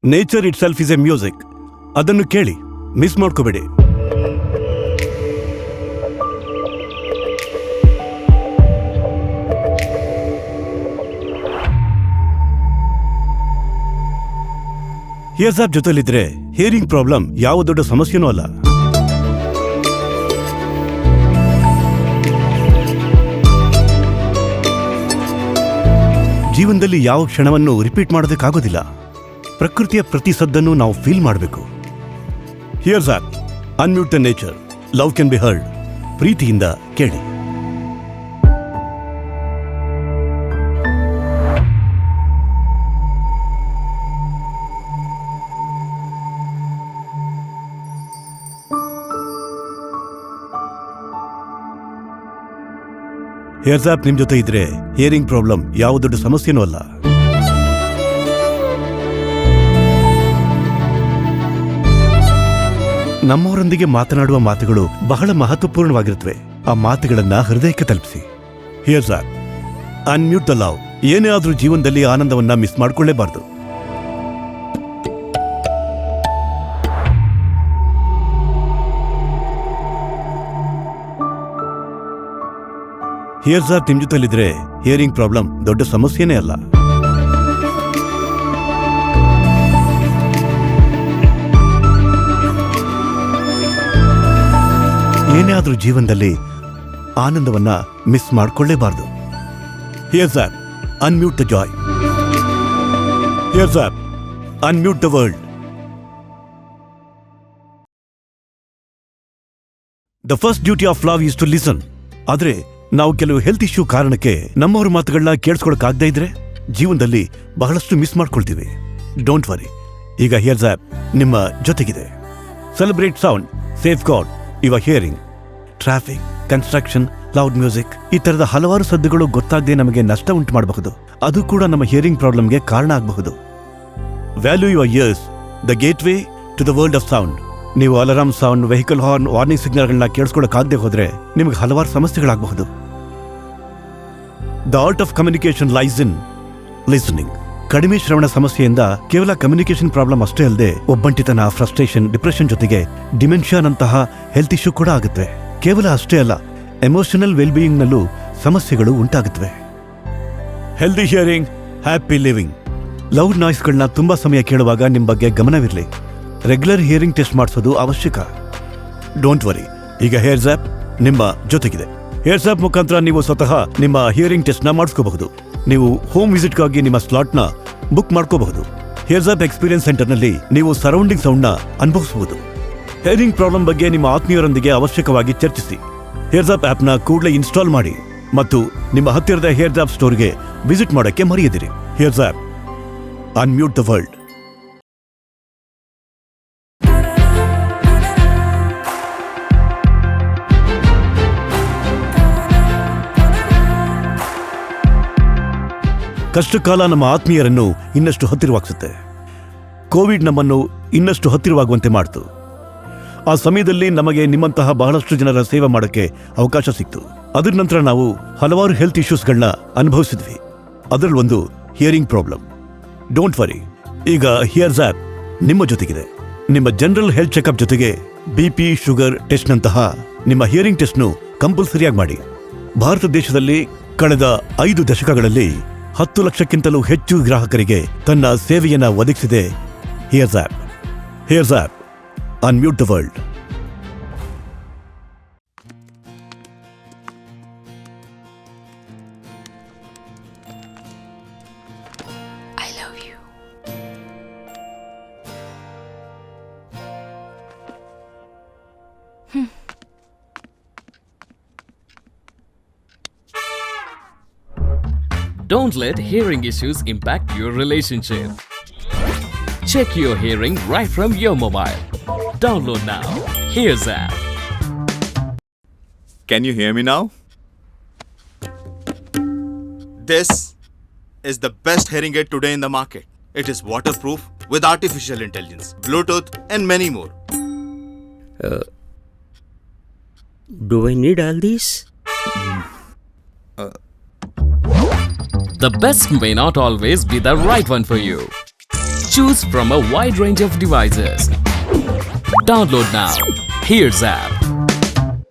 Nature it self is A music. ಅದನ್ನು ಕೇಳಿ, miss ಮಾಡ್ಕೋಬೇಡಿ. ಹಿಯರ್ಸ್ ಆಪ್ ಜೊತೆಲಿದ್ರೆ ಹಿಯರಿಂಗ್ ಪ್ರಾಬ್ಲಮ್ ಯಾವ ದೊಡ್ಡ ಸಮಸ್ಯೆನೂ ಅಲ್ಲ. ಜೀವನದಲ್ಲಿ ಯಾವ ಕ್ಷಣವನ್ನು ರಿಪೀಟ್ ಮಾಡೋದಕ್ಕಾಗೋದಿಲ್ಲ. ಪ್ರಕೃತಿಯ ಪ್ರತಿ ಸದ್ದನ್ನು ನಾವು ಫೀಲ್ ಮಾಡಬೇಕು. Hears app, unmute the nature, love can be heard. ಪ್ರೀತಿಯಿಂದ ಕೇಳಿ. ಹಿಯರ್ಸ್ ಆಪ್ ನಿಮ್ ಜೊತೆ ಇದ್ರೆ ಹಿಯರಿಂಗ್ ಪ್ರಾಬ್ಲಮ್ ಯಾವ ದೊಡ್ಡ ಸಮಸ್ಯೆನೂ ಅಲ್ಲ. ನಮ್ಮವರೊಂದಿಗೆ ಮಾತನಾಡುವ ಮಾತುಗಳು ಬಹಳ ಮಹತ್ವಪೂರ್ಣವಾಗಿರುತ್ತವೆ. ಆ ಮಾತುಗಳನ್ನ ಹೃದಯಕ್ಕೆ ತಲುಪಿಸಿ. Hears app, unmute the love. ಏನೇ ಆದ್ರೂ ಜೀವನದಲ್ಲಿ ಆನಂದವನ್ನ ಮಿಸ್ ಮಾಡ್ಕೊಳ್ಳೇಬಾರ್ದು. ಹಿಯರ್ಸ್ ಆಪ್ ನಿಮ್ ಜೊತೆಲಿದ್ರೆ ಹಿಯರಿಂಗ್ ಪ್ರಾಬ್ಲಮ್ ದೊಡ್ಡ ಸಮಸ್ಯೆನೇ ಅಲ್ಲ. ಏನೇ ಆದ್ರೂ ಜೀವನದಲ್ಲಿ ಆನಂದವನ್ನ ಮಿಸ್ ಮಾಡ್ಕೊಳ್ಳೇಬಾರ್ದು. Here's app, unmute the joy. Here's app, unmute the world. The first duty of love is to listen. ಆದ್ರೆ ನಾವು ಕೆಲವು ಹೆಲ್ತ್ ಇಶ್ಯೂ ಕಾರಣಕ್ಕೆ ನಮ್ಮವ್ರ ಮಾತುಗಳನ್ನ ಕೇಳಿಸ್ಕೊಳಕ್ಕಾಗದೇ ಇದ್ರೆ ಜೀವನದಲ್ಲಿ ಬಹಳಷ್ಟು ಮಿಸ್ ಮಾಡ್ಕೊಳ್ತೀವಿ. ಡೋಂಟ್ ವರಿ, ಈಗ ಹಿಯರ್ಸ್ ಆಪ್ ನಿಮ್ಮ ಜೊತೆಗಿದೆ. Celebrate sound, safeguard your hearing. Traffic, construction, loud music, ಈ ತರದ ಹಲವಾರು ಸದ್ದುಗಳು ಗೊತ್ತಾಗದೆ ನಮಗೆ ನಷ್ಟ ಉಂಟು ಮಾಡಬಹುದು. ಅದು ಕೂಡ ನಮ್ಮ ಹಿಯರಿಂಗ್ ಪ್ರಾಬ್ಲಮ್ಗೆ ಕಾರಣ ಆಗಬಹುದು. Value your ears, the gateway to the world of sound. ನೀವು alarm sound, vehicle horn, warning ಸಿಗ್ನಲ್ಗಳನ್ನ ಕೇಳಿಸ್ಕೊಳ್ಳೋಕ್ಕಾಗದೆ ಹೋದ್ರೆ ನಿಮಗೆ ಹಲವಾರು ಸಮಸ್ಯೆಗಳಾಗಬಹುದು. The art of communication lies in listening. ಕಡಿಮೆ ಶ್ರವಣ ಸಮಸ್ಯೆಯಿಂದ ಕೇವಲ ಕಮ್ಯುನಿಕೇಶನ್ ಪ್ರಾಬ್ಲಮ್ ಅಷ್ಟೇ ಅಲ್ಲದೆ ಒಬ್ಬಂಟಿತನ, ಫ್ರಸ್ಟ್ರೇಷನ್, ಡಿಪ್ರೆಷನ್ ಜೊತೆಗೆ ಡಿಮೆನ್ಷಿಯಾನಂತಹ ಹೆಲ್ತ್ ಇಶ್ಯೂ ಕೂಡ ಆಗುತ್ತವೆ. ಕೇವಲ ಅಷ್ಟೇ ಅಲ್ಲ, ಎಮೋಷನಲ್ ವೆಲ್ಬೀಯಿಂಗ್ ನಲ್ಲೂ ಸಮಸ್ಯೆಗಳು ಉಂಟಾಗುತ್ತವೆ. Healthy hearing, happy living. Loud ನಾಯ್ಸ್ಗಳನ್ನ ತುಂಬಾ ಸಮಯ ಕೇಳುವಾಗ ನಿಮ್ಮ ಬಗ್ಗೆ ಗಮನವಿರಲಿ. ರೆಗ್ಯುಲರ್ ಹಿಯರಿಂಗ್ ಟೆಸ್ಟ್ ಮಾಡಿಸೋದು ಅವಶ್ಯಕ. ಡೋಂಟ್ ವರಿ, ಈಗ ಹಿಯರ್ಸ್ ಆಪ್ ನಿಮ್ಮ ಜೊತೆಗಿದೆ. ಹಿಯರ್ಸ್ ಆಪ್ ಮುಖಾಂತರ ನೀವು ಸ್ವತಃ ನಿಮ್ಮ ಹಿಯರಿಂಗ್ ಟೆಸ್ಟ್ ನ ಮಾಡಿಸ್ಕೋಬಹುದು. ನೀವು ಹೋಮ್ ವಿಸಿಟ್ಗಾಗಿ ನಿಮ್ಮ ಸ್ಲಾಟ್ನ ಬುಕ್ ಮಾಡ್ಕೋಬಹುದು. ಹಿಯರ್ಸ್ ಆಪ್ ಎಕ್ಸ್ಪೀರಿಯನ್ಸ್ ಸೆಂಟರ್ನಲ್ಲಿ ನೀವು ಸರೌಂಡಿಂಗ್ ಸೌಂಡ್ನ ಅನುಭವಿಸಬಹುದು. ಹಿಯರಿಂಗ್ ಪ್ರಾಬ್ಲಮ್ ಬಗ್ಗೆ ನಿಮ್ಮ ಆತ್ಮೀಯರೊಂದಿಗೆ ಅವಶ್ಯಕವಾಗಿ ಚರ್ಚಿಸಿ. ಹಿಯರ್ಸ್ ಆಪ್ ಆ್ಯಪ್ನ ಕೂಡಲೇ ಇನ್ಸ್ಟಾಲ್ ಮಾಡಿ ಮತ್ತು ನಿಮ್ಮ ಹತ್ತಿರದ ಹಿಯರ್ಸ್ ಆಪ್ ಸ್ಟೋರ್ಗೆ ವಿಸಿಟ್ ಮಾಡೋಕ್ಕೆ ಮರೆಯದಿರಿ. Here's app, unmute the world. ಕಷ್ಟಕಾಲ ನಮ್ಮ ಆತ್ಮೀಯರನ್ನು ಇನ್ನಷ್ಟು ಹತ್ತಿರವಾಗಿಸುತ್ತೆ. ಕೋವಿಡ್ ನಮ್ಮನ್ನು ಇನ್ನಷ್ಟು ಹತ್ತಿರವಾಗುವಂತೆ ಮಾಡ್ತು. ಆ ಸಮಯದಲ್ಲಿ ನಮಗೆ ನಿಮ್ಮಂತಹ ಬಹಳಷ್ಟು ಜನರ ಸೇವೆ ಮಾಡೋಕ್ಕೆ ಅವಕಾಶ ಸಿಕ್ತು. ಅದರ ನಂತರ ನಾವು ಹಲವಾರು ಹೆಲ್ತ್ ಇಶ್ಯೂಸ್ಗಳನ್ನ ಅನುಭವಿಸಿದ್ವಿ. ಅದರಲ್ಲಿ ಒಂದು ಹಿಯರಿಂಗ್ ಪ್ರಾಬ್ಲಮ್. ಡೋಂಟ್ ವರಿ, ಈಗ ಹಿಯರ್ಸ್ ಆಪ್ ನಿಮ್ಮ ಜೊತೆಗಿದೆ. ನಿಮ್ಮ ಜನರಲ್ ಹೆಲ್ತ್ ಚೆಕಪ್ ಜೊತೆಗೆ BP, ಶುಗರ್ ಟೆಸ್ಟ್ನಂತಹ ನಿಮ್ಮ ಹಿಯರಿಂಗ್ ಟೆಸ್ಟ್ನು ಕಂಪಲ್ಸರಿಯಾಗಿ ಮಾಡಿ. ಭಾರತ ದೇಶದಲ್ಲಿ ಕಳೆದ 5 ದಶಕಗಳಲ್ಲಿ 10 ಲಕ್ಷಕ್ಕಿಂತಲೂ ಹೆಚ್ಚು ಗ್ರಾಹಕರಿಗೆ ತನ್ನ ಸೇವೆಯನ್ನು ಒದಗಿಸಿದೆ hears app. Hears app, unmute the world. I love you. Don't let hearing issues impact your relationship. Check your hearing right from your mobile. Download now. Here's app. Can you hear me now? This is the best hearing aid today in the market. It is waterproof with artificial intelligence, Bluetooth and many more. Do I need all these? The best may not always be the right one for you. Choose from a wide range of devices. Download now. Here's app.